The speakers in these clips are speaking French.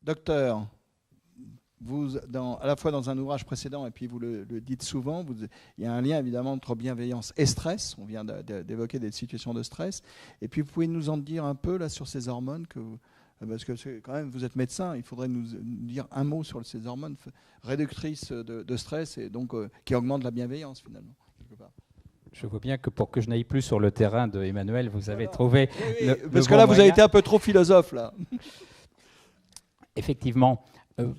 Docteur, vous, à la fois dans un ouvrage précédent et puis vous le dites souvent, il y a un lien évidemment entre bienveillance et stress. On vient d'évoquer des situations de stress. Et puis vous pouvez nous en dire un peu là sur ces hormones parce que quand même vous êtes médecin, il faudrait nous dire un mot sur ces hormones réductrices de stress et donc qui augmentent la bienveillance finalement quelque part. Je vois bien que pour que je n'aille plus sur le terrain de Emmanuel, vous avez trouvé parce que là, vous avez été un peu trop philosophe là. Effectivement,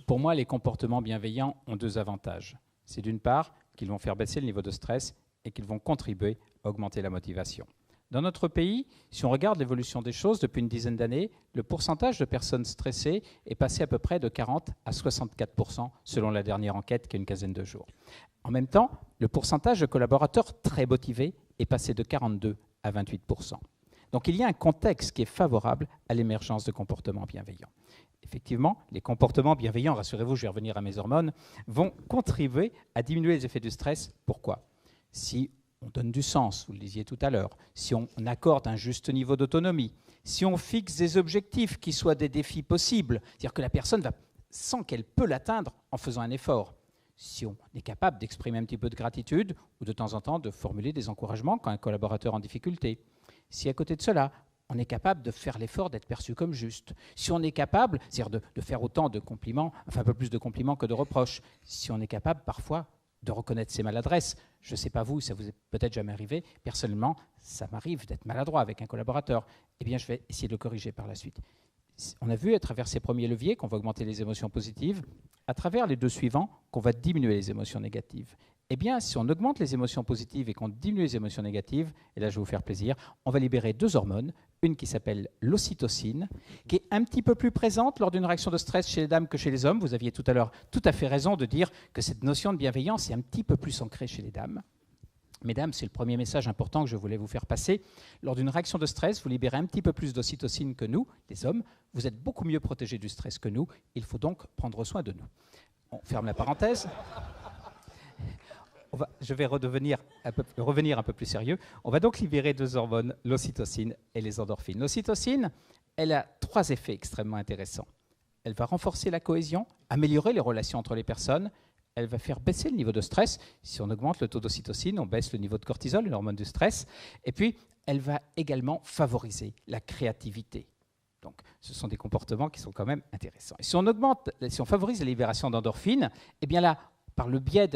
pour moi, les comportements bienveillants ont deux avantages. C'est d'une part qu'ils vont faire baisser le niveau de stress et qu'ils vont contribuer à augmenter la motivation. Dans notre pays, si on regarde l'évolution des choses depuis une dizaine d'années, le pourcentage de personnes stressées est passé à peu près de 40 à 64% selon la dernière enquête qui a une quinzaine de jours. En même temps, le pourcentage de collaborateurs très motivés est passé de 42 à 28%. Donc il y a un contexte qui est favorable à l'émergence de comportements bienveillants. Effectivement, les comportements bienveillants, rassurez-vous, je vais revenir à mes hormones, vont contribuer à diminuer les effets du stress. Pourquoi ? Si on donne du sens, vous le disiez tout à l'heure, si on accorde un juste niveau d'autonomie, si on fixe des objectifs qui soient des défis possibles, c'est-à-dire que la personne sent qu'elle peut l'atteindre en faisant un effort, si on est capable d'exprimer un petit peu de gratitude ou de temps en temps de formuler des encouragements quand un collaborateur est en difficulté, si à côté de cela, on est capable de faire l'effort d'être perçu comme juste. Si on est capable, c'est-à-dire de faire autant de compliments, enfin un peu plus de compliments que de reproches, si on est capable parfois de reconnaître ses maladresses. Je ne sais pas vous, ça vous est peut-être jamais arrivé. Personnellement, ça m'arrive d'être maladroit avec un collaborateur. Eh bien, je vais essayer de le corriger par la suite. On a vu à travers ces premiers leviers qu'on va augmenter les émotions positives, à travers les deux suivants qu'on va diminuer les émotions négatives. Eh bien, si on augmente les émotions positives et qu'on diminue les émotions négatives, et là je vais vous faire plaisir, on va libérer deux hormones, une qui s'appelle l'ocytocine, qui est un petit peu plus présente lors d'une réaction de stress chez les dames que chez les hommes. Vous aviez tout à l'heure tout à fait raison de dire que cette notion de bienveillance est un petit peu plus ancrée chez les dames. Mesdames, c'est le premier message important que je voulais vous faire passer. Lors d'une réaction de stress, vous libérez un petit peu plus d'ocytocine que nous, les hommes. Vous êtes beaucoup mieux protégés du stress que nous. Il faut donc prendre soin de nous. On ferme la parenthèse. Je vais revenir un peu plus sérieux. On va donc libérer deux hormones, l'ocytocine et les endorphines. L'ocytocine, elle a trois effets extrêmement intéressants. Elle va renforcer la cohésion, améliorer les relations entre les personnes. Elle va faire baisser le niveau de stress. Si on augmente le taux d'ocytocine, on baisse le niveau de cortisol, une hormone du stress. Et puis, elle va également favoriser la créativité. Donc, ce sont des comportements qui sont quand même intéressants. Et si on favorise la libération d'endorphines, eh bien là, par le biais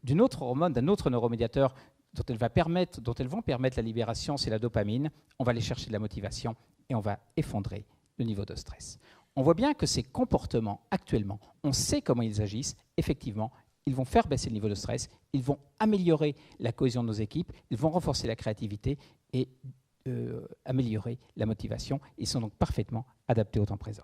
d'une autre hormone, d'un autre neuromédiateur dont elles vont permettre la libération, c'est la dopamine, on va aller chercher de la motivation et on va effondrer le niveau de stress. On voit bien que ces comportements, actuellement, on sait comment ils agissent, effectivement, ils vont faire baisser le niveau de stress, ils vont améliorer la cohésion de nos équipes, ils vont renforcer la créativité et améliorer la motivation. Ils sont donc parfaitement adaptés au temps présent.